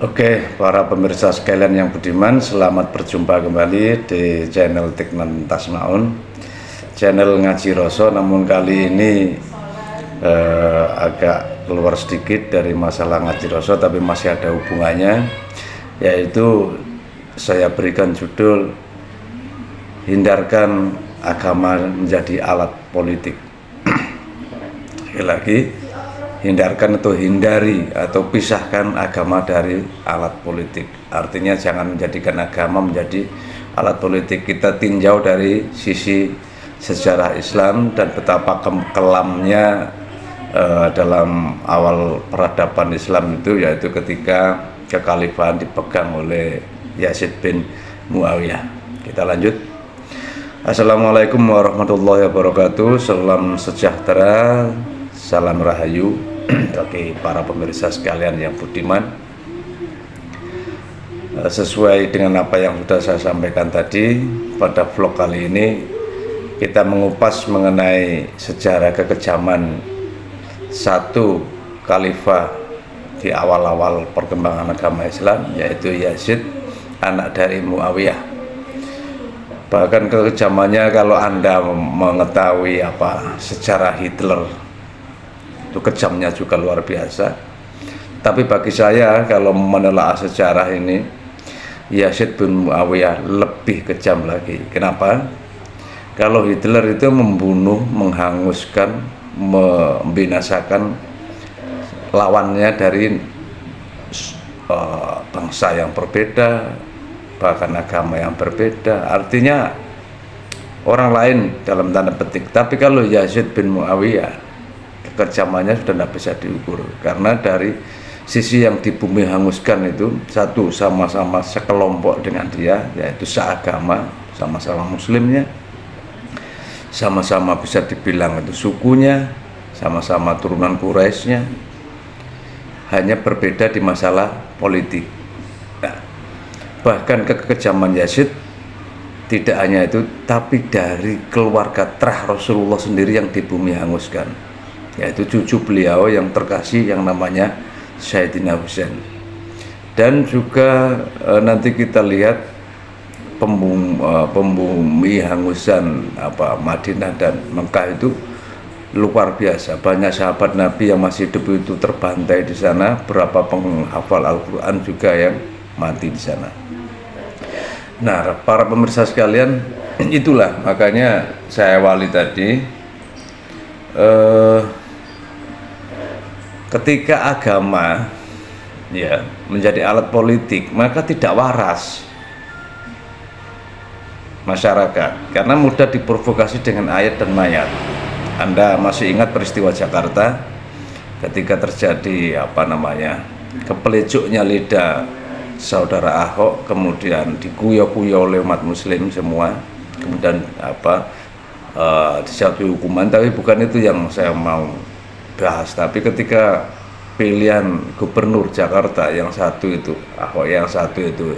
Oke, para pemirsa sekalian yang budiman, selamat berjumpa kembali di channel Tiknan Tasmaun, channel ngaji Roso. Namun kali ini agak keluar sedikit dari masalah ngaji Roso, tapi masih ada hubungannya, yaitu saya berikan judul hindarkan agama menjadi alat politik. Sekali lagi, hindarkan atau hindari atau pisahkan agama dari alat politik. Artinya jangan menjadikan agama menjadi alat politik. Kita tinjau dari sisi sejarah Islam dan betapa kelamnya dalam awal peradaban Islam itu, yaitu ketika kekhalifahan dipegang oleh Yazid bin Muawiyah. Kita lanjut. Assalamualaikum warahmatullahi wabarakatuh. Salam sejahtera, salam rahayu bagi para pemirsa sekalian yang budiman. Sesuai dengan apa yang sudah saya sampaikan tadi, pada vlog kali ini kita mengupas mengenai sejarah kekejaman satu khalifah di awal-awal perkembangan agama Islam, yaitu Yazid, anak dari Muawiyah. Bahkan kekejamannya, kalau Anda mengetahui sejarah Hitler, itu kejamnya juga luar biasa. Tapi bagi saya, kalau menelaah sejarah ini, Yazid bin Muawiyah lebih kejam lagi. Kenapa? Kalau Hitler itu membunuh, menghanguskan, membinasakan lawannya dari bangsa yang berbeda, bahkan agama yang berbeda, artinya orang lain dalam tanda petik. Tapi kalau Yazid bin Muawiyah, kekejamannya sudah tidak bisa diukur, karena dari sisi yang di bumi hanguskan itu, satu, sama-sama sekelompok dengan dia, yaitu seagama, sama-sama muslimnya, sama-sama bisa dibilang itu sukunya, sama-sama turunan Quraisynya, hanya berbeda di masalah politik. Nah, bahkan kekejaman Yazid tidak hanya itu, tapi dari keluarga terah Rasulullah sendiri yang di bumi hanguskan, yaitu cucu beliau yang terkasih yang namanya Sayyidina Husain. Dan juga nanti kita lihat pembumi hangusan Madinah dan Mekah itu luar biasa. Banyak sahabat Nabi yang masih hidup itu terbantai di sana, berapa penghafal Al-Quran juga yang mati di sana. Nah, para pemirsa sekalian, itulah makanya saya awali tadi, ketika agama menjadi alat politik, maka tidak waras masyarakat, karena mudah diprovokasi dengan ayat dan mayat. Anda masih ingat peristiwa Jakarta ketika terjadi kepelecuknya lidah saudara Ahok, kemudian dikuyo-kuyo oleh umat muslim semua, kemudian dijatuhi hukuman. Tapi bukan itu yang saya mau bahas. Tapi ketika pilihan gubernur Jakarta, yang satu itu Ahok, yang satu itu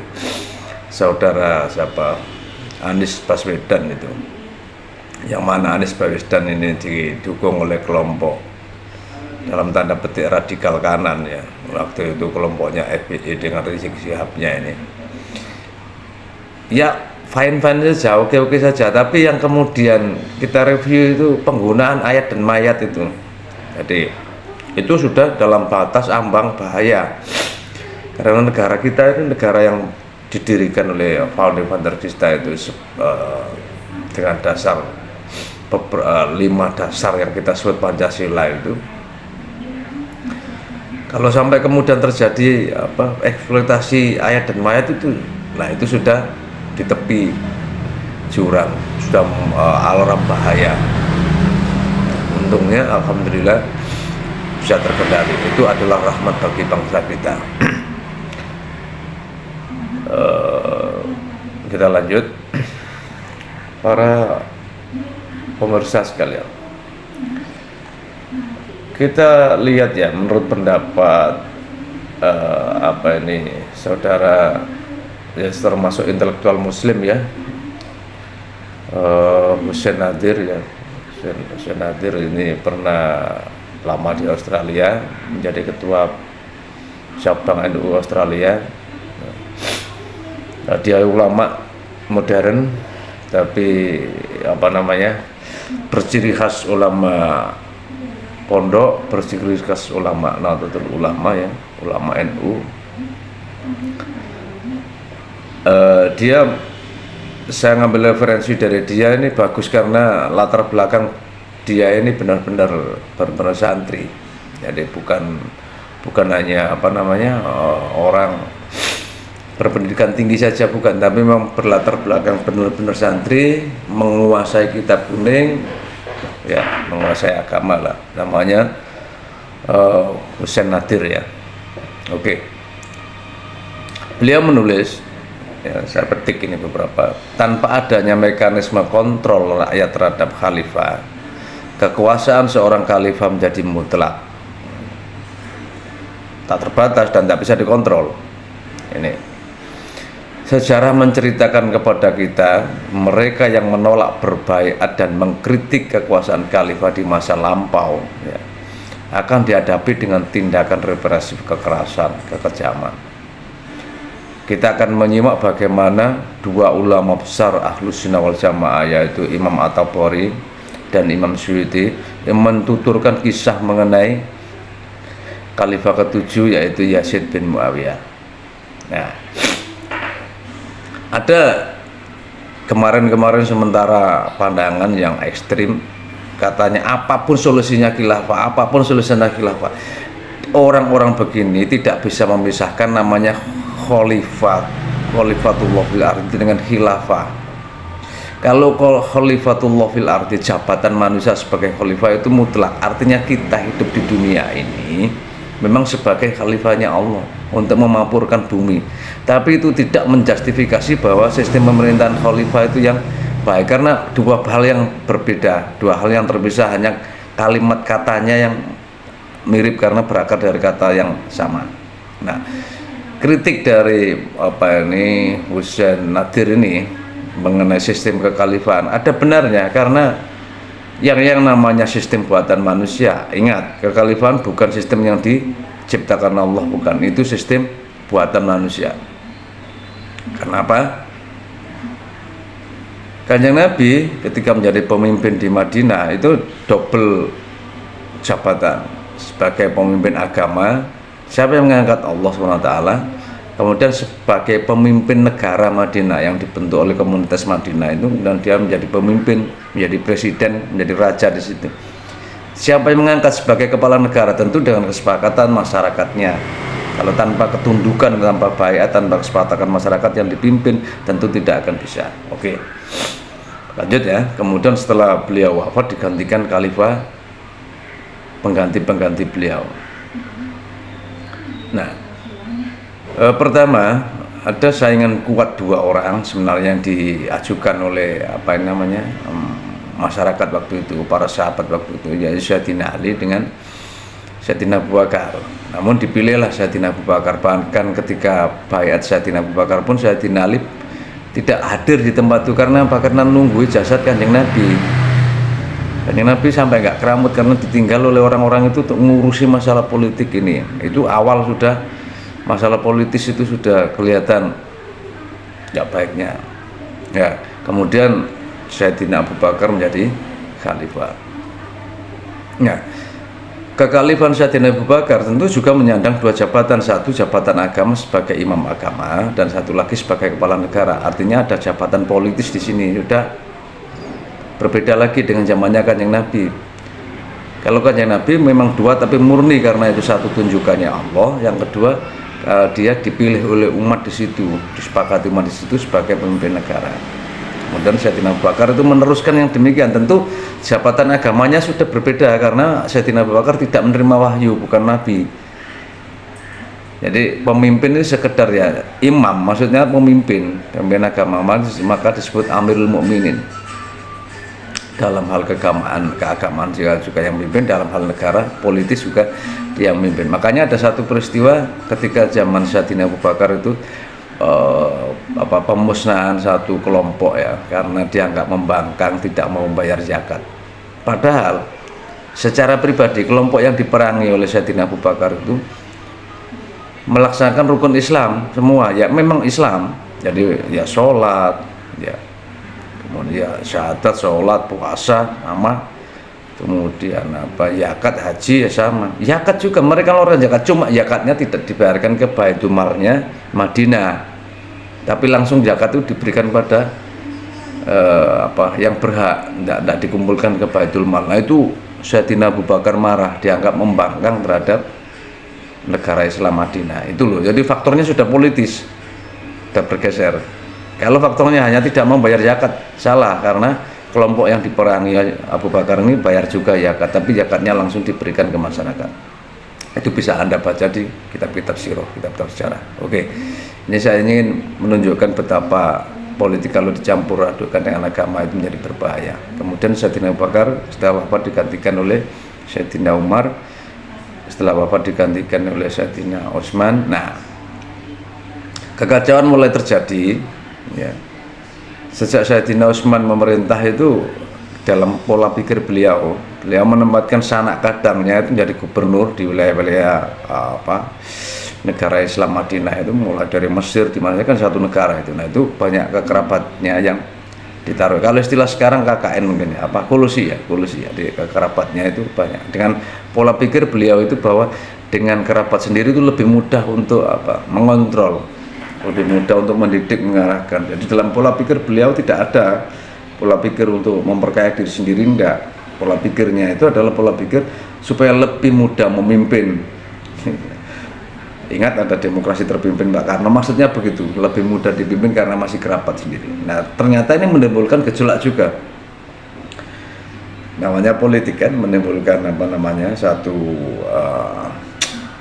saudara Anies Baswedan, itu yang mana Anies Baswedan ini didukung oleh kelompok dalam tanda petik radikal kanan, ya, waktu itu kelompoknya FPI dengan Rizik Sihabnya ini, ya fine-fine saja, oke-oke saja. Tapi yang kemudian kita review itu penggunaan ayat dan mayat itu. Jadi itu sudah dalam batas ambang bahaya, karena negara kita itu negara yang didirikan oleh founding father kita itu dengan dasar 5 dasar yang kita sebut Pancasila itu. Kalau sampai kemudian terjadi eksploitasi ayat dan mayat itu, nah itu sudah di tepi jurang, sudah alarm bahaya. Untungnya alhamdulillah bisa terkendali. Itu adalah rahmat bagi bangsa kita. Kita lanjut, para pemirsa sekalian. Kita lihat ya, menurut pendapat saudara ya, termasuk intelektual muslim ya, Hussein Nadir ya. Hussein Nadir ini pernah lama di Australia, menjadi ketua cabang NU Australia. Nah, dia ulama modern tapi apa namanya, berciri khas ulama pondok, berciri khas ulama Nahdlatul Ulama ya, ulama NU. Dia, saya ngambil referensi dari dia ini bagus karena latar belakang dia ini benar-benar santri, jadi bukan hanya apa namanya orang berpendidikan tinggi saja, bukan, tapi memang berlatar belakang benar-benar santri, menguasai kitab kuning ya, menguasai agama lah, namanya Husain Nadir ya. Oke. Beliau menulis, ya, saya petik ini beberapa, tanpa adanya mekanisme kontrol rakyat terhadap khalifah, kekuasaan seorang khalifah menjadi mutlak, tak terbatas dan tak bisa dikontrol. Ini sejarah menceritakan kepada kita, mereka yang menolak berbaiat dan mengkritik kekuasaan khalifah di masa lampau ya, akan dihadapi dengan tindakan represif, kekerasan, kekejaman. Kita akan menyimak bagaimana dua ulama besar Ahlus Sunnah wal Jamaah, yaitu Imam At-Tabari dan Imam Suyuti, yang mentuturkan kisah mengenai khalifah ketujuh, yaitu Yazid bin Muawiyah. Nah, ada kemarin sementara pandangan yang ekstrim, katanya apapun solusinya khilafah, orang-orang begini tidak bisa memisahkan namanya khalifatullah fil ardi dengan khilafah. Kalau khalifatullah fil ardi, jabatan manusia sebagai khalifah itu mutlak, artinya kita hidup di dunia ini memang sebagai khalifahnya Allah untuk memapurkan bumi, tapi itu tidak menjustifikasi bahwa sistem pemerintahan khalifah itu yang baik, karena dua hal yang berbeda, dua hal yang terpisah, hanya kalimat katanya yang mirip karena berakar dari kata yang sama. Nah, kritik dari Husain Nadir ini mengenai sistem kekhalifahan ada benarnya, karena yang namanya sistem buatan manusia, ingat, kekhalifahan bukan sistem yang diciptakan Allah, bukan, itu sistem buatan manusia. Kenapa? Kanjeng Nabi ketika menjadi pemimpin di Madinah itu double jabatan, sebagai pemimpin agama, siapa yang mengangkat, Allah SWT, kemudian sebagai pemimpin negara Madinah yang dibentuk oleh komunitas Madinah itu, dan dia menjadi pemimpin, menjadi presiden, menjadi raja di situ. Siapa yang mengangkat sebagai kepala negara? Tentu dengan kesepakatan masyarakatnya. Kalau tanpa ketundukan, tanpa baiat, tanpa kesepakatan masyarakat yang dipimpin, tentu tidak akan bisa. Oke, lanjut ya. Kemudian setelah beliau wafat digantikan khalifah, pengganti beliau. Nah, pertama ada saingan kuat dua orang sebenarnya yang diajukan oleh masyarakat waktu itu, para sahabat waktu itu, yaitu Sayyidina Ali dengan Sayyidina Abu Bakar. Namun dipilihlah Sayyidina Abu Bakar. Bahkan ketika baiat Sayyidina Abu Bakar pun Sayyidina Ali tidak hadir di tempat itu, karena apa? Karena nunggu jasad Kanjeng Nabi. Kanjeng Nabi sampai nggak keramut karena ditinggal oleh orang-orang itu untuk ngurusi masalah politik ini. Itu awal sudah masalah politis itu sudah kelihatan nggak baiknya. Ya, kemudian Sayyidina Abu Bakar menjadi khalifah. Nah, kekhalifahan Sayyidina Abu Bakar tentu juga menyandang dua jabatan, satu jabatan agama sebagai imam agama dan satu lagi sebagai kepala negara. Artinya ada jabatan politis di sini, sudah berbeda lagi dengan zamannya Kanjeng Nabi. Kalau Kanjeng Nabi memang dua tapi murni, karena itu satu tunjukannya Allah, yang kedua dia dipilih oleh umat di situ, disepakati umat di situ sebagai pemimpin negara. Kemudian Sayyidina Abu Bakar itu meneruskan yang demikian. Tentu jabatan agamanya sudah berbeda karena Sayyidina Abu Bakar tidak menerima wahyu, bukan nabi. Jadi pemimpin itu sekedar ya imam, maksudnya pemimpin agama, maka disebut Amirul Mukminin. Dalam hal keagamaan juga yang memimpin, dalam hal negara politis juga dia memimpin. Makanya ada satu peristiwa ketika zaman Sayyidina Abu Bakar itu pemusnahan satu kelompok ya, karena dia nggak membangkang, tidak mau membayar zakat. Padahal secara pribadi kelompok yang diperangi oleh Sayyidina Abu Bakar itu melaksanakan rukun Islam semua, ya memang Islam. Jadi ya sholat, ya kemudian syahadat, sholat, puasa, sama kemudian apa zakat, haji ya sama. Zakat juga mereka orang zakat, cuma zakatnya tidak dibayarkan ke Baitul Malnya Madinah, tapi langsung zakat itu diberikan pada yang berhak, tidak dikumpulkan ke Baitul Mal. Nah itu Sayyidina Abu Bakar marah, dianggap membangkang terhadap negara Islam Madinah itu loh. Jadi faktornya sudah politis, sudah bergeser. Kalau faktornya hanya tidak membayar zakat, salah, karena kelompok yang diperangi Abu Bakar ini bayar juga zakat, tapi zakatnya langsung diberikan ke masyarakat. Itu bisa Anda baca di kitab-kitab sirah, kitab-kitab sejarah. Oke, ini saya ingin menunjukkan betapa politik kalau dicampur adukan dengan agama itu menjadi berbahaya. Kemudian Sayyidina Abu Bakar setelah wafat digantikan oleh Sayyidina Umar, setelah wafat digantikan oleh Sayyidina Utsman. Nah, kekacauan mulai terjadi ya. Sejak Sayyidina Utsman memerintah itu, dalam pola pikir beliau menempatkan sanak kadangnya itu menjadi gubernur di wilayah-wilayah negara Islam Madinah itu, mulai dari Mesir, di mana kan satu negara itu. Nah itu banyak kekerabatnya yang ditaruh. Kalau istilah sekarang KKN mungkin ya, kolusi ya, di kerabatnya itu banyak. Dengan pola pikir beliau itu bahwa dengan kerabat sendiri itu lebih mudah untuk mengontrol, lebih mudah untuk mendidik, mengarahkan. Jadi dalam pola pikir beliau tidak ada pola pikir untuk memperkaya diri sendiri, enggak. Pola pikirnya itu adalah pola pikir supaya lebih mudah memimpin. Ingat ada demokrasi terpimpin Mbak Karno, maksudnya begitu, lebih mudah dipimpin karena masih kerabat sendiri. Nah ternyata ini menimbulkan gejolak juga. Namanya politik kan, menimbulkan satu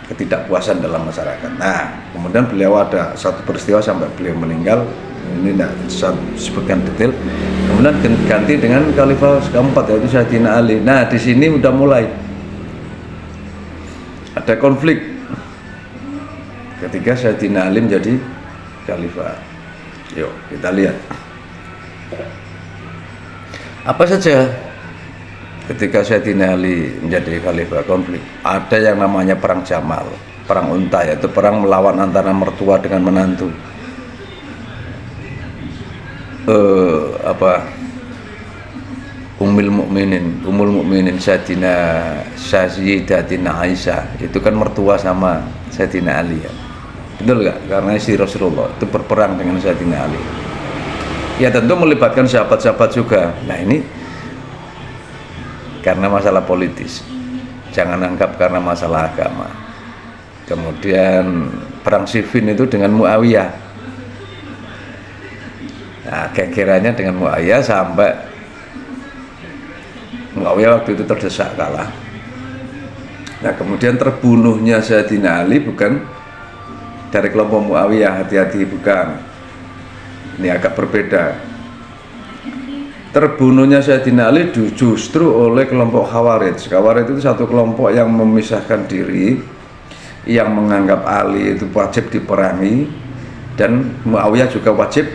ketidakpuasan dalam masyarakat. Nah kemudian beliau ada satu peristiwa sampai beliau meninggal, ini tidak saya sebutkan detail. Kemudian ganti dengan khalifah keempat, yaitu Sayyidina Ali. Nah di sini udah mulai ada konflik ketika Sayyidina Ali menjadi khalifah. Yuk kita lihat apa saja ketika Sayyidina Ali menjadi khalifah konflik. Ada yang namanya perang Jamal, perang unta, yaitu perang melawan antara mertua dengan menantu. Ummul Mukminin Sayyidatina Aisyah itu kan mertua sama Sayyidina Ali ya. Betul nggak? Karena istri Rasulullah itu berperang dengan Sayyidina Ali. Ya tentu melibatkan sahabat-sahabat juga. Nah ini karena masalah politis, jangan anggap karena masalah agama. Kemudian perang Siffin itu dengan Muawiyah. Nah kira-kiranya dengan Muawiyah sampai Muawiyah waktu itu terdesak kalah. Nah kemudian terbunuhnya Sayyidina Ali bukan dari kelompok Muawiyah, hati-hati, bukan. Ini agak berbeda. Terbunuhnya Sayyidina Ali justru oleh kelompok Khawarij. Khawarij itu satu kelompok yang memisahkan diri, yang menganggap Ali itu wajib diperangi dan Muawiyah juga wajib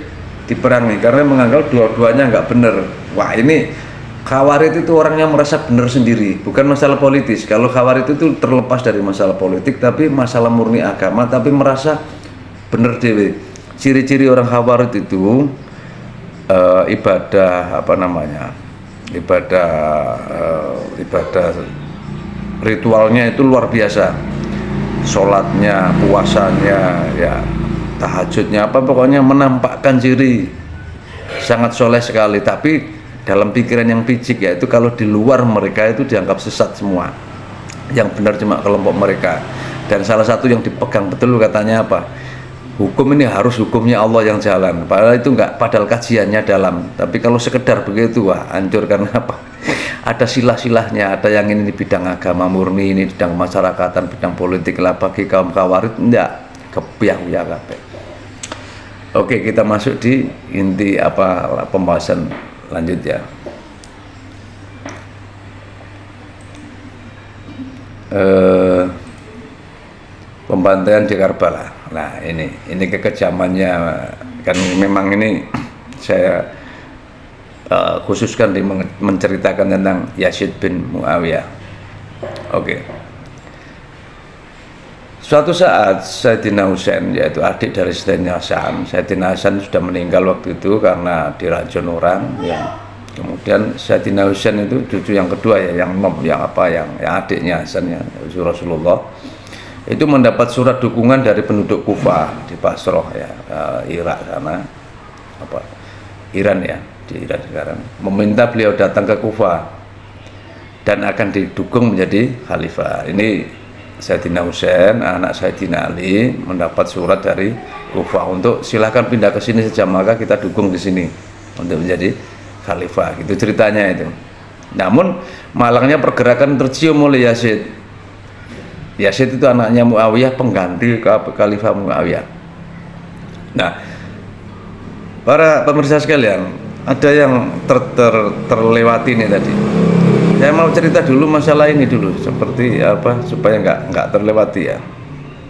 diperangi karena menganggap dua-duanya nggak benar. Wah ini Khawarij itu orang yang merasa benar sendiri, bukan masalah politis. Kalau Khawarij itu terlepas dari masalah politik, tapi masalah murni agama, tapi merasa benar dewe. Ciri-ciri orang Khawarij itu ibadah ibadah ritualnya itu luar biasa. Sholatnya, puasanya, ya tahajudnya, pokoknya menampakkan ciri sangat soleh sekali. Tapi dalam pikiran yang picik, yaitu kalau di luar mereka itu dianggap sesat semua, yang benar cuma kelompok mereka. Dan salah satu yang dipegang betul katanya hukum ini harus hukumnya Allah yang jalan, padahal itu enggak, padahal kajiannya dalam. Tapi kalau sekedar begitu, hancur. Karena ada silah-silahnya, ada yang ini di bidang agama murni, ini bidang masyarakatan, bidang politik lah. Bagi kaum Khawarij enggak, kepiah-piah kabeh. Oke, kita masuk di inti pembahasan lanjut ya. Pembantaian di Karbala. Nah ini kekejamannya kan, memang ini saya khususkan menceritakan tentang Yazid bin Muawiyah. Oke. Suatu saat Sayyidina Husain, yaitu adik dari Sayyidina Hasan sudah meninggal waktu itu karena diracun orang ya. Kemudian Sayyidina Husain itu cucu yang kedua ya, yang adiknya Hasan ya, Rasulullah itu mendapat surat dukungan dari penduduk Kufah di Basrah ya, Irak sana, Iran ya, di Iran sekarang, meminta beliau datang ke Kufah dan akan didukung menjadi khalifah. Ini Sayyidina Husain, anak Sayyidina Ali, mendapat surat dari Kufah untuk silahkan pindah ke sini saja, maka kita dukung di sini untuk menjadi khalifah. Gitu ceritanya itu. Namun malangnya pergerakan tercium oleh Yazid. Yazid itu anaknya Muawiyah, pengganti khalifah Muawiyah. Nah, para pemirsa sekalian, ada yang terlewati nih tadi. Saya mau cerita dulu masalah ini dulu, seperti apa supaya nggak terlewati ya.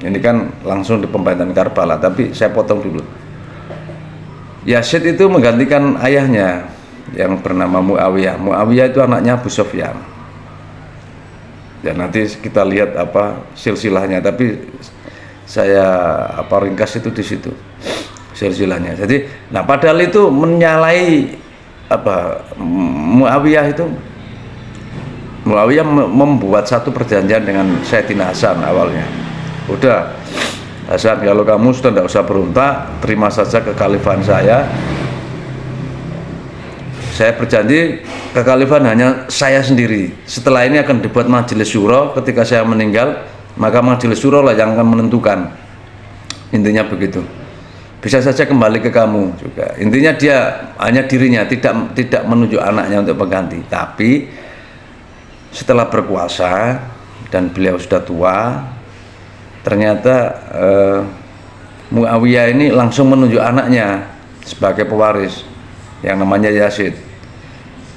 Ini kan langsung di pembantaian Karbala, tapi saya potong dulu. Yazid itu menggantikan ayahnya yang bernama Muawiyah. Muawiyah itu anaknya Abu Sufyan. Ya nanti kita lihat silsilahnya, tapi saya ringkas itu di situ silsilahnya. Jadi, padahal itu menyalahi Muawiyah membuat satu perjanjian dengan Sayyidina Hasan awalnya. Udah, Hasan, kalau kamu sudah tidak usah berontak, terima saja kekhalifahan saya. Saya berjanji kekhalifahan hanya saya sendiri. Setelah ini akan dibuat majelis syuro. Ketika saya meninggal, maka majelis syuro lah yang akan menentukan. Intinya begitu. Bisa saja kembali ke kamu juga. Intinya dia hanya dirinya, tidak menunjuk anaknya untuk pengganti. Tapi setelah berkuasa dan beliau sudah tua, ternyata Muawiyah ini langsung menunjuk anaknya sebagai pewaris yang namanya Yazid.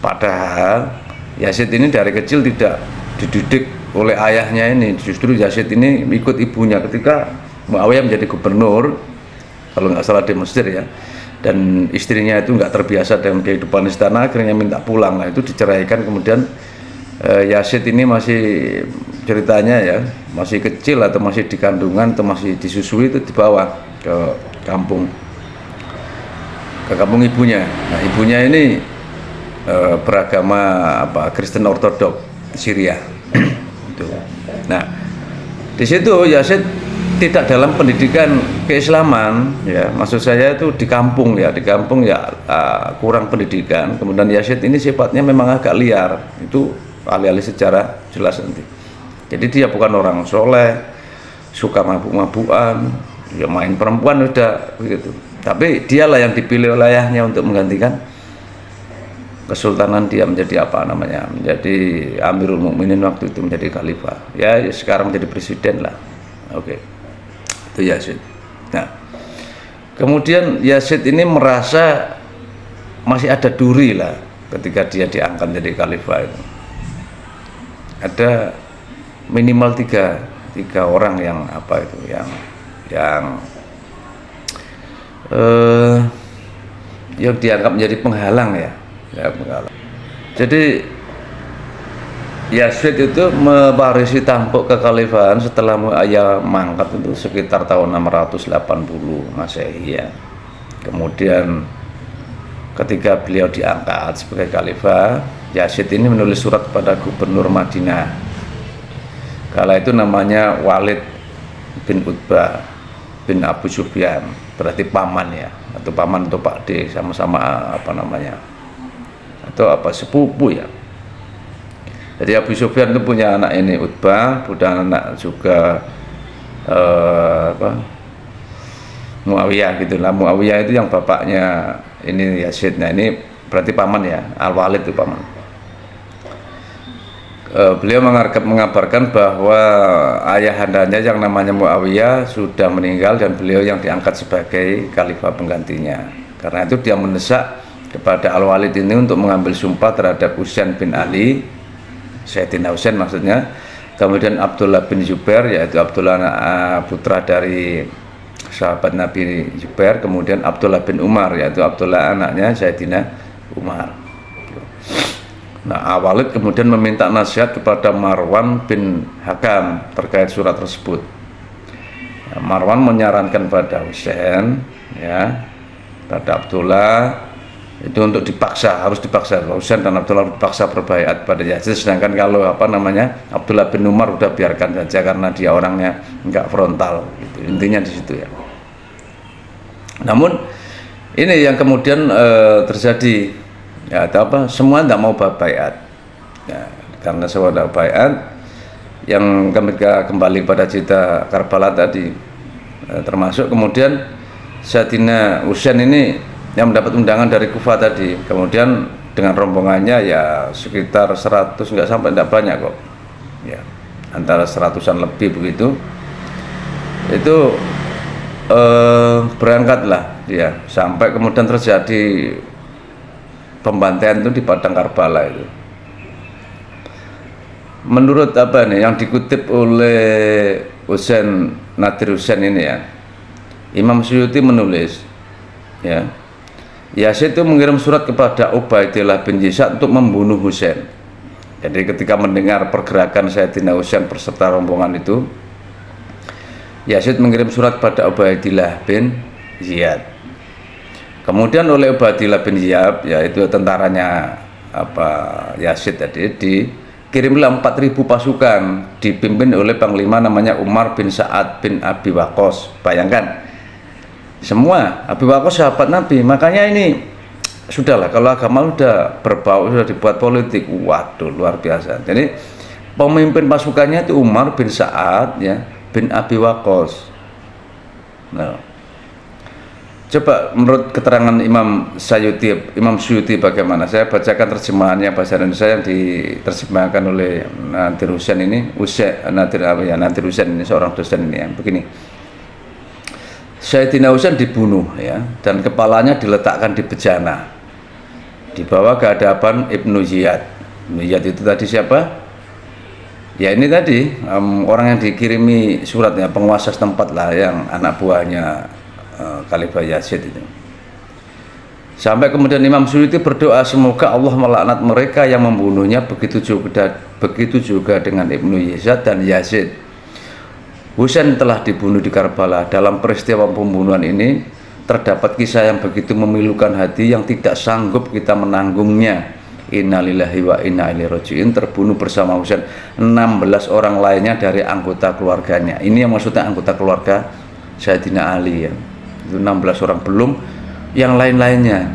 Padahal Yazid ini dari kecil tidak dididik oleh ayahnya ini. Justru Yazid ini ikut ibunya ketika Muawiyah menjadi gubernur, kalau nggak salah di Mesir ya, dan istrinya itu nggak terbiasa dengan kehidupan istana, akhirnya minta pulang. Nah itu diceraikan. Kemudian Yazid ini masih ceritanya ya, masih kecil atau masih di kandungan atau masih disusui, itu dibawa ke kampung ibunya. Nah ibunya ini beragama Kristen Ortodok Syria. Nah di situ Yazid tidak dalam pendidikan keislaman ya, maksud saya itu di kampung ya kurang pendidikan. Kemudian Yazid ini sifatnya memang agak liar, itu alih-alih sejarah jelas nanti. Jadi dia bukan orang soleh, suka mabuk-mabukan, ya main perempuan udah begitu. Tapi dialah yang dipilih oleh ayahnya untuk menggantikan kesultanan, dia menjadi menjadi Amirul Mukminin waktu itu, menjadi khalifah. Ya sekarang menjadi presiden lah. Oke. Itu Yazid. Nah, kemudian Yazid ini merasa masih ada duri lah ketika dia diangkat menjadi khalifah itu. Ada minimal tiga orang yang yang dianggap menjadi penghalang ya penghalang. Jadi Yazid itu mewarisi tampuk kekhalifahan setelah Muawiyah mangkat itu sekitar tahun 680 Masehi ya. Kemudian ketika beliau diangkat sebagai khalifah, Yazid ini menulis surat kepada gubernur Madinah. Kala itu namanya Walid bin Utbah bin Abu Sufyan, berarti paman ya, atau paman atau Pak D, sama-sama sepupu ya. Jadi Abu Sufyan itu punya anak ini Utbah, punya anak juga Muawiyah gitu lah. Muawiyah itu yang bapaknya ini Yazid. Nah ini berarti paman ya, Al-Walid itu paman. Beliau mengabarkan bahwa ayahandanya yang namanya Muawiyah sudah meninggal dan beliau yang diangkat sebagai khalifah penggantinya. Karena itu dia mendesak kepada Al-Walid ini untuk mengambil sumpah terhadap Husain bin Ali, Sayyidina Husain maksudnya, kemudian Abdullah bin Zubair, yaitu Abdullah putra dari sahabat Nabi Zubair, kemudian Abdullah bin Umar, yaitu Abdullah anaknya Sayyidina Umar. Nah, Al-Walid kemudian meminta nasihat kepada Marwan bin Hakam terkait surat tersebut. Marwan menyarankan pada Husain, ya, pada Abdullah itu untuk dipaksa, harus dipaksa. Husain dan Abdullah dipaksa berbaiat pada Yazid, sedangkan kalau Abdullah bin Umar udah biarkan saja karena dia orangnya enggak frontal gitu. Intinya di situ ya. Namun ini yang kemudian terjadi ya, semua tidak mau baiat ya, karena semua tidak baiat. Yang kembali pada cerita Karbala tadi, termasuk kemudian Sayyidina Husain ini yang mendapat undangan dari Kufah tadi, kemudian dengan rombongannya ya sekitar 100, nggak sampai, tidak banyak kok ya, antara 100-an lebih begitu, itu berangkatlah dia, sampai kemudian terjadi pembantaian itu di padang Karbala itu. Menurut yang dikutip oleh Nadir Husain ini ya, Imam Suyuti menulis ya, Yazid itu mengirim surat kepada Ubaidillah bin Ziyad untuk membunuh Husain. Jadi ketika mendengar pergerakan Sayyidina Husain berserta rombongan itu, Yazid mengirim surat kepada Ubaidillah bin Ziyad. Kemudian oleh Ubaidillah bin Ziyad, yaitu tentaranya Yazid tadi, dikirimlah 4.000 pasukan dipimpin oleh panglima namanya Umar bin Sa'ad bin Abi Waqqas. Bayangkan, semua Abi Waqqas sahabat Nabi. Makanya ini sudahlah, kalau agama sudah berbau, sudah dibuat politik, waduh luar biasa. Jadi pemimpin pasukannya itu Umar bin Sa'ad ya bin Abi Waqqas. Nah, coba menurut keterangan Imam Suyuti bagaimana? Saya bacakan terjemahannya bahasa Indonesia yang diterjemahkan oleh Nadir Husain ini. Nadir Husain ini seorang dosen ini ya. Begini. Sayyidina Husain dibunuh ya, dan kepalanya diletakkan di bejana, dibawa ke hadapan Ibnu Ziyad. Ibnu Ziyad itu tadi siapa? Ya ini tadi orang yang dikirimi suratnya, penguasa setempat lah, yang anak buahnya Khalifah Yazid itu. Sampai kemudian Imam Suyuti berdoa semoga Allah melaknat mereka yang membunuhnya, begitu juga dengan Ibnu Ziyad dan Yazid. Husain telah dibunuh di Karbala. Dalam peristiwa pembunuhan ini terdapat kisah yang begitu memilukan hati yang tidak sanggup kita menanggungnya. Innalillahi wa inna ilaihi raji'un. Terbunuh bersama Husain 16 orang lainnya dari anggota keluarganya. Ini yang maksudnya anggota keluarga Sayyidina Ali ya. Itu 16 orang, belum yang lain-lainnya.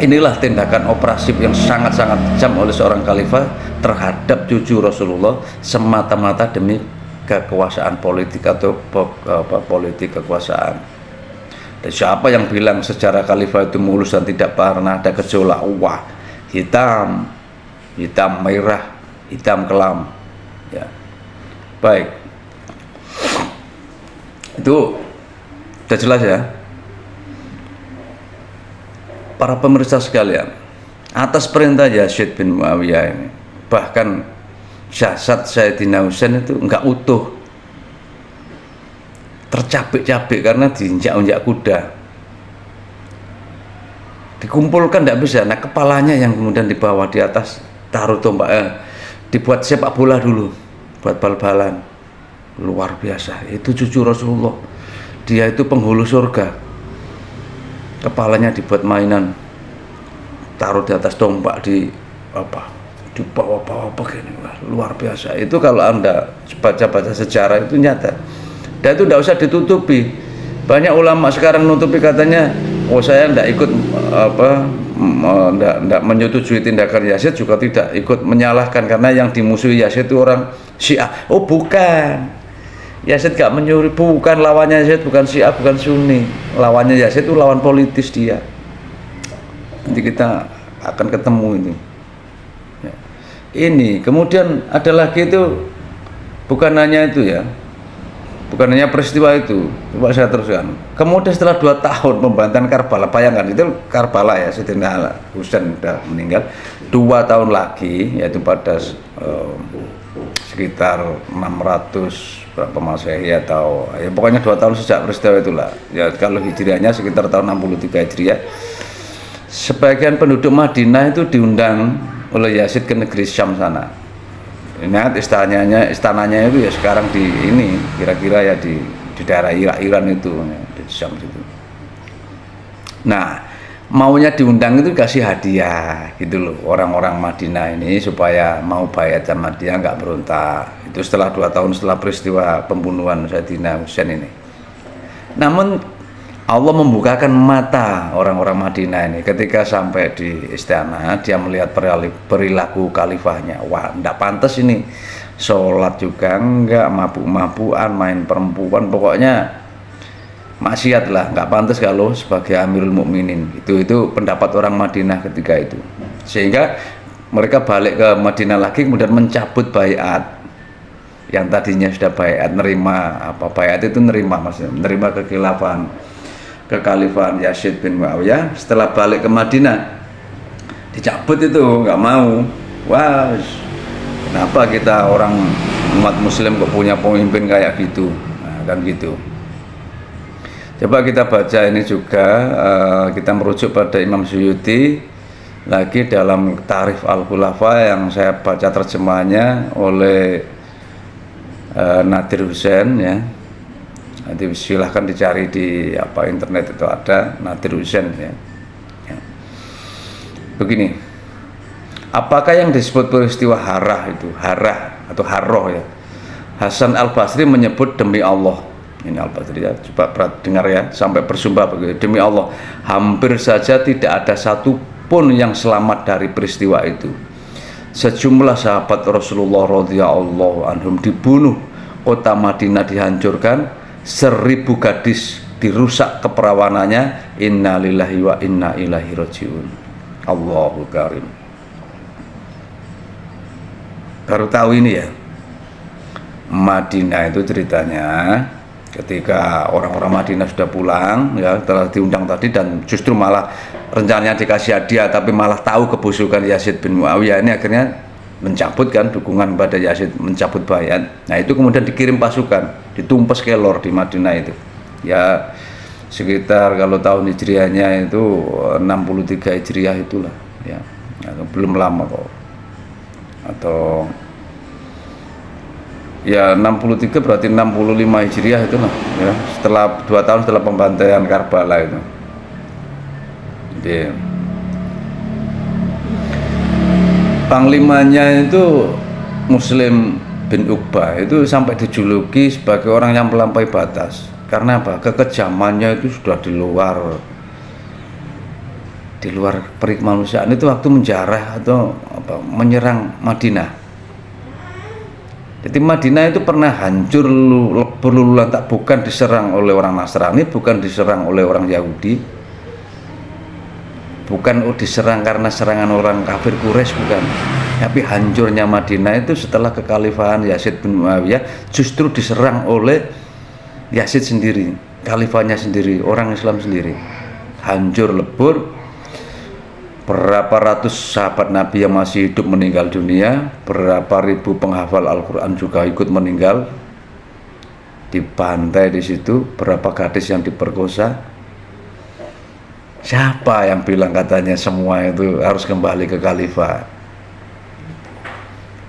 Inilah tindakan operasif yang sangat-sangat kejam oleh seorang khalifah terhadap cucu Rasulullah semata-mata demi kekuasaan politik atau politik kekuasaan. Dan siapa yang bilang sejarah khalifah itu mulus dan tidak pernah ada gejolak? Wah, hitam merah, hitam kelam ya. Baik, itu sudah jelas ya. Para pemirsa sekalian, atas perintah Yazid bin Muawiyah ini, bahkan jasad Sayyidina Husain itu enggak utuh, tercabik-cabik karena diinjak-injak kuda, dikumpulkan tidak bisa. Nah, kepalanya yang kemudian dibawa di atas, taruh tombak, dibuat sepak bola dulu, buat bal-balan. Luar biasa, itu cucu Rasulullah, dia itu penghulu surga. Kepalanya dibuat mainan, taruh di atas tombak, di bawah-bawah begini. Wah, luar biasa. Itu kalau Anda baca-baca sejarah itu nyata, dan itu tidak usah ditutupi. Banyak ulama sekarang nutupi, katanya oh saya tidak ikut tidak menyetujui tindakan Yazid, juga tidak ikut menyalahkan karena yang dimusuhi Yazid itu orang Syiah. Oh bukan, Yazid gak menyuruh, bukan lawannya Yazid, bukan Syiah, bukan Sunni. Lawannya Yazid itu lawan politis dia. Nanti kita akan ketemu ini. Ya. Ini kemudian ada lagi itu, bukan hanya itu ya, bukan hanya peristiwa itu. Coba saya teruskan. Kemudian setelah 2 tahun pembantaian Karbala, bayangkan itu Karbala ya, Sayyidina Husain sudah meninggal. 2 tahun lagi, yaitu pada sekitar 600 berapa Masehi atau ya pokoknya 2 tahun sejak peristiwa itulah ya. Kalau hijriahnya sekitar tahun 63 Hijriah, sebagian penduduk Madinah itu diundang oleh Yazid ke negeri Syam sana. Ingat istananya itu ya sekarang di ini kira-kira ya di daerah Iran itu ya, di Syam situ. Nah, maunya diundang itu kasih hadiah gitu loh orang-orang Madinah ini supaya mau bayat sama dia, nggak berontak. Itu setelah 2 tahun setelah peristiwa pembunuhan Sayyidina Husain ini. Namun Allah membukakan mata orang-orang Madinah ini ketika sampai di istana, dia melihat perilaku khalifahnya. Wah, enggak pantas ini, sholat juga enggak, mabuk-mabukan, main perempuan, pokoknya maksiat lah, nggak pantas kalau sebagai Amirul Mukminin. Itu pendapat orang Madinah ketika itu, sehingga mereka balik ke Madinah lagi kemudian mencabut baiat yang tadinya sudah baiat, nerima apa baiat itu nerima, maksudnya nerima kekhalifahan Yazid bin Muawiyah. Setelah balik ke Madinah dicabut itu, nggak mau. Wah, kenapa kita orang umat muslim kok punya pemimpin kayak gitu, nah, kan gitu. Coba kita baca ini juga, kita merujuk pada Imam Suyuti lagi dalam Tarikh Al-Khulafa yang saya baca terjemahannya oleh Nadir Hussein ya. Nanti silahkan dicari di internet, itu ada Nadir Hussein ya. Begini, apakah yang disebut peristiwa harah itu, harah atau harroh ya? Hasan Al-Basri menyebut demi Allah. Ini Al-Basri ya, coba dengar ya, sampai bersumpah begitu, demi Allah, hampir saja tidak ada satupun yang selamat dari peristiwa itu. Sejumlah sahabat Rasulullah radhiyallahu anhum dibunuh, kota Madinah dihancurkan, 1000 gadis dirusak keperawanannya. Inna lillahi wa inna ilaihi rajiun. Allahu karim. Baru tahu ini ya, Madinah itu ceritanya ketika orang-orang Madinah sudah pulang ya, telah diundang tadi, dan justru malah rencananya dikasih hadiah tapi malah tahu kebusukan Yazid bin Muawiyah, ini akhirnya mencabut kan dukungan pada Yazid, mencabut baiat. Nah, itu kemudian dikirim pasukan, ditumpas kelor di Madinah itu ya, sekitar kalau tahun hijriahnya itu 63 hijriah itulah ya, belum lama kok, atau ya 63 berarti 65 hijriah itu lah ya, setelah 2 tahun setelah pembantaian Karbala itu. Jadi panglimanya itu Muslim bin Uqbah itu sampai dijuluki sebagai orang yang melampaui batas. Karena apa? Kekejamannya itu sudah di luar perikemanusiaan. Itu waktu menjarah atau menyerang Madinah. Jadi Madinah itu pernah hancur berluluh-lantak, bukan diserang oleh orang Nasrani, bukan diserang oleh orang Yahudi, bukan diserang karena serangan orang kafir Quraisy, bukan. Tapi hancurnya Madinah itu setelah kekhalifahan Yazid bin Muawiyah justru diserang oleh Yazid sendiri, khalifahnya sendiri, orang Islam sendiri. Hancur lebur, berapa ratus sahabat Nabi yang masih hidup meninggal dunia, berapa ribu penghafal Al-Quran juga ikut meninggal, dibantai di situ, berapa gadis yang diperkosa. Siapa yang bilang katanya semua itu harus kembali ke khalifah?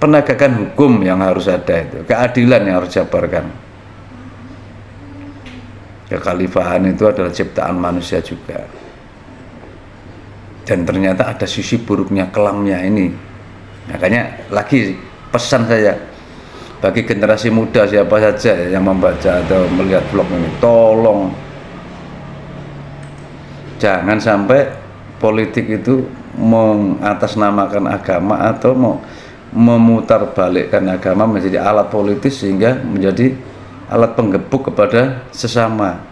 Penegakan hukum yang harus ada itu, keadilan yang harus dijabarkan. Kekhalifahan itu adalah ciptaan manusia juga. Dan ternyata ada sisi buruknya, kelamnya ini. Makanya lagi pesan saya bagi generasi muda siapa saja yang membaca atau melihat vlog ini, tolong jangan sampai politik itu mengatasnamakan agama atau mau memutarbalikkan agama menjadi alat politis sehingga menjadi alat penggebuk kepada sesama.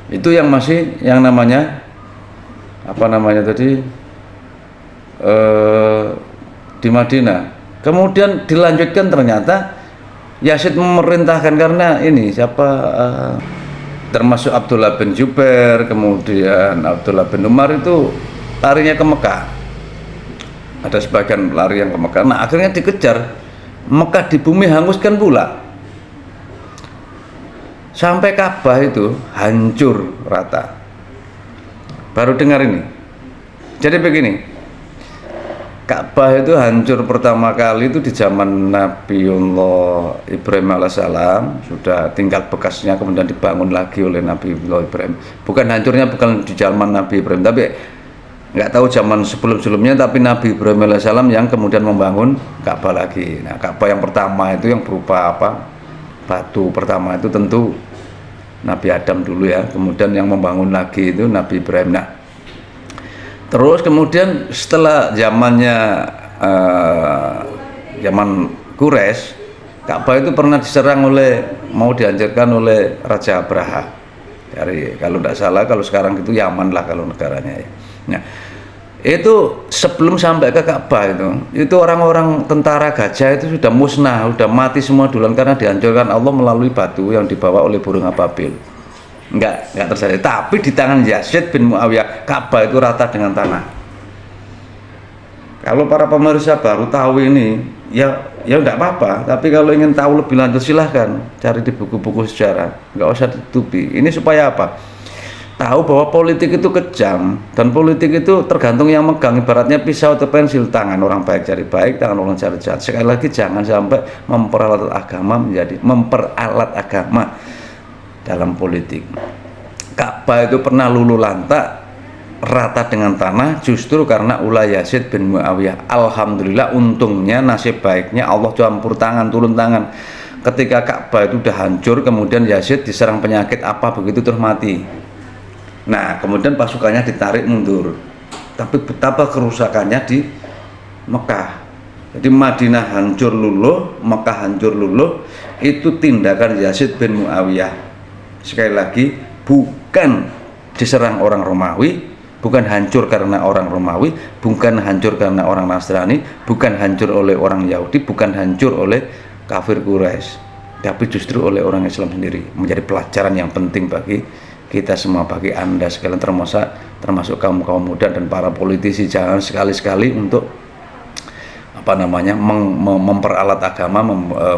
Itu yang masih yang namanya di Madinah. Kemudian dilanjutkan ternyata Yazid memerintahkan, karena ini termasuk Abdullah bin Jubair, kemudian Abdullah bin Umar itu larinya ke Mekah. Ada sebagian lari yang ke Mekah. Nah, akhirnya dikejar. Mekah di bumi hanguskan pula. Sampai Ka'bah itu hancur rata. Baru dengar ini. Jadi begini, Ka'bah itu hancur pertama kali itu di zaman Nabiullah Ibrahim alaihissalam, sudah tinggal bekasnya kemudian dibangun lagi oleh Nabiullah Ibrahim. Bukan hancurnya bukan di zaman Nabi Ibrahim, tapi nggak tahu zaman sebelum-sebelumnya, tapi Nabi Ibrahim alaihissalam yang kemudian membangun Ka'bah lagi. Nah, Ka'bah yang pertama itu yang berupa apa? Batu pertama itu tentu Nabi Adam dulu ya, kemudian yang membangun lagi itu Nabi Ibrahim. Nah, terus kemudian setelah zamannya zaman Quraisy, Ka'bah itu pernah diserang mau dihancurkan oleh Raja Abraha dari, kalau tidak salah, kalau sekarang itu Yaman lah kalau negaranya ya. Nah, itu sebelum sampai ke Ka'bah itu orang-orang tentara gajah itu sudah musnah, sudah mati semua duluan karena dihancurkan Allah melalui batu yang dibawa oleh burung ababil. Enggak terjadi. Tapi di tangan Yazid bin Muawiyah, Ka'bah itu rata dengan tanah. Kalau para pemirsa baru tahu ini, ya enggak apa-apa. Tapi kalau ingin tahu lebih lanjut silahkan cari di buku-buku sejarah. Enggak usah ditutupi. Ini supaya apa? Tahu bahwa politik itu kejam, dan politik itu tergantung yang megang, ibaratnya pisau atau pensil, tangan orang baik cari baik, tangan orang cari jahat. Sekali lagi, jangan sampai memperalat agama dalam politik. Ka'bah itu pernah luluh lantak, rata dengan tanah, justru karena ulah Yazid bin Muawiyah. Alhamdulillah, untungnya nasib baiknya Allah campur tangan, turun tangan. Ketika Ka'bah itu udah hancur, kemudian Yazid diserang penyakit apa begitu terus mati. Nah, kemudian pasukannya ditarik mundur. Tapi betapa kerusakannya di Mekah. Jadi Madinah hancur luluh, Mekah hancur luluh, itu tindakan Yazid bin Muawiyah. Sekali lagi, bukan diserang orang Romawi, bukan hancur karena orang Romawi, bukan hancur karena orang Nasrani, bukan hancur oleh orang Yahudi, bukan hancur oleh kafir Quraisy, tapi justru oleh orang Islam sendiri. Menjadi pelajaran yang penting bagi kita semua, bagi Anda sekalian, termasuk kaum muda dan para politisi. Jangan sekali-sekali untuk memperalat agama,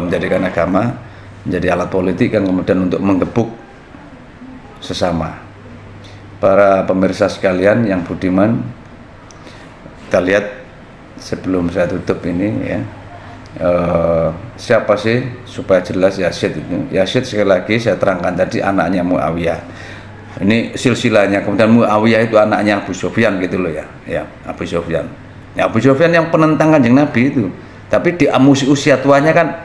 menjadikan agama menjadi alat politik kan, kemudian untuk menggebuk sesama. Para pemirsa sekalian yang budiman, kita lihat sebelum saya tutup ini ya, siapa sih supaya jelas Yazid itu. Yazid sekali lagi saya terangkan tadi anaknya Muawiyah. Ini silsilahnya. Kemudian Muawiyah itu anaknya Abu Sufyan gitu loh ya. Ya, Abu Sufyan. Ya, Abu Sufyan yang penentang Kanjeng Nabi itu. Tapi di usia tuanya kan,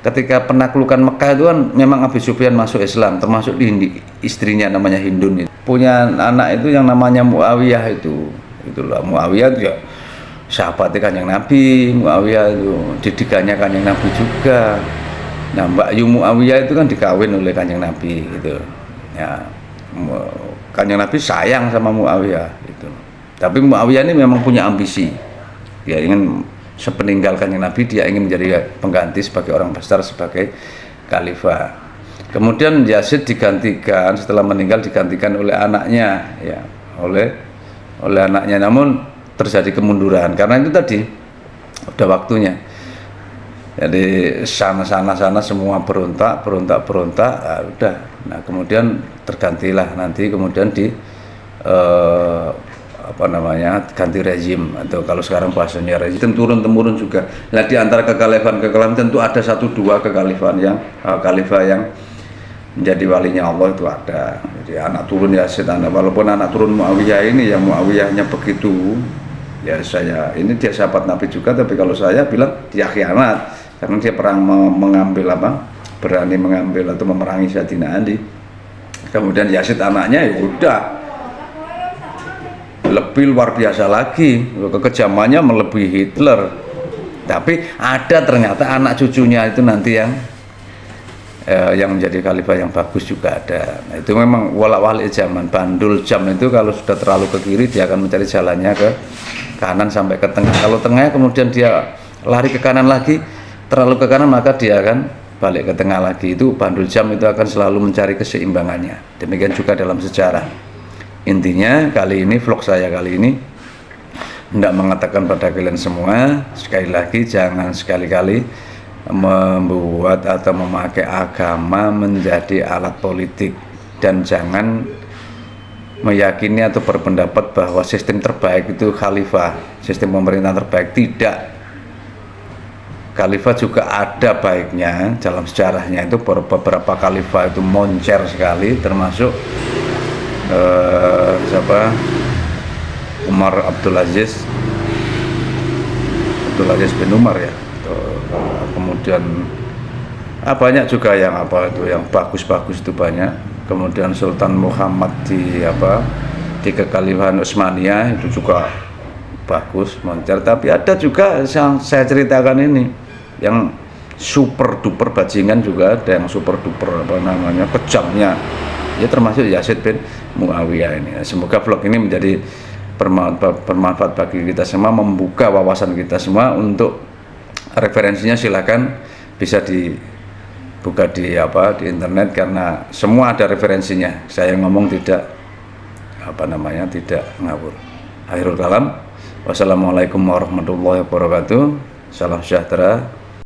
ketika penaklukan Mekah itu kan memang Abu Sufyan masuk Islam, termasuk istrinya namanya Hindun itu. Punya anak itu yang namanya Muawiyah itu. Itulah Muawiyah itu ya sahabatnya Kanjeng Nabi. Muawiyah itu didikannya Kanjeng Nabi juga. Nah, Mbak Yu Muawiyah itu kan dikawin oleh Kanjeng Nabi gitu. Ya, Kanjeng Nabi sayang sama Muawiyah itu. Tapi Muawiyah ini memang punya ambisi. Dia ingin sepeninggal Kanjeng Nabi, dia ingin menjadi pengganti sebagai orang besar, sebagai khalifah. Kemudian Yazid digantikan, setelah meninggal digantikan oleh anaknya ya, oleh anaknya. Namun terjadi kemunduran karena itu tadi udah waktunya. Jadi sana semua berontak, ya udah. Nah, kemudian tergantilah nanti kemudian ganti rezim, atau kalau sekarang bahasanya rezim turun-temurun juga. Nah, di antara kekhalifahan tentu ada 1-2 khalifah yang menjadi walinya Allah itu ada. Jadi anak turun Yazid, walaupun anak turun Muawiyah ini yang Muawiyahnya begitu ya, ini dia sahabat Nabi juga, tapi kalau saya bilang dia khianat karena dia berani mengambil atau memerangi Sayyidina Ali. Kemudian Yazid anaknya ya udah lebih luar biasa lagi, kekejamannya melebihi Hitler. Tapi ada ternyata anak cucunya itu nanti yang menjadi khalifah yang bagus juga ada. Nah, itu memang walak-walik zaman. Bandul jam itu kalau sudah terlalu ke kiri dia akan mencari jalannya ke kanan sampai ke tengah. Kalau tengahnya kemudian dia lari ke kanan lagi, terlalu ke kanan, maka dia akan balik ke tengah lagi. Itu bandul jam itu akan selalu mencari keseimbangannya. Demikian juga dalam sejarah. Intinya vlog saya kali ini hendak mengatakan pada kalian semua, sekali lagi jangan sekali-kali membuat atau memakai agama menjadi alat politik, dan jangan meyakini atau berpendapat bahwa sistem terbaik itu khalifah, sistem pemerintahan terbaik. Tidak. Khalifah juga ada baiknya. Dalam sejarahnya itu beberapa khalifah itu moncer sekali, termasuk Umar Abdul Aziz bin Umar ya. Kemudian banyak juga yang yang bagus-bagus itu banyak. Kemudian Sultan Muhammad di kekhalifahan Utsmaniyah itu juga bagus, moncer. Tapi ada juga yang saya ceritakan ini yang super duper bajingan, juga ada yang super duper kejamnya ya, termasuk Yazid bin Muawiyah ini. Semoga vlog ini menjadi bermanfaat bagi kita semua, membuka wawasan kita semua. Untuk referensinya silakan bisa dibuka di internet, karena semua ada referensinya. Saya ngomong tidak tidak ngawur. Akhirul kalam, wassalamualaikum warahmatullahi wabarakatuh. Salam sejahtera.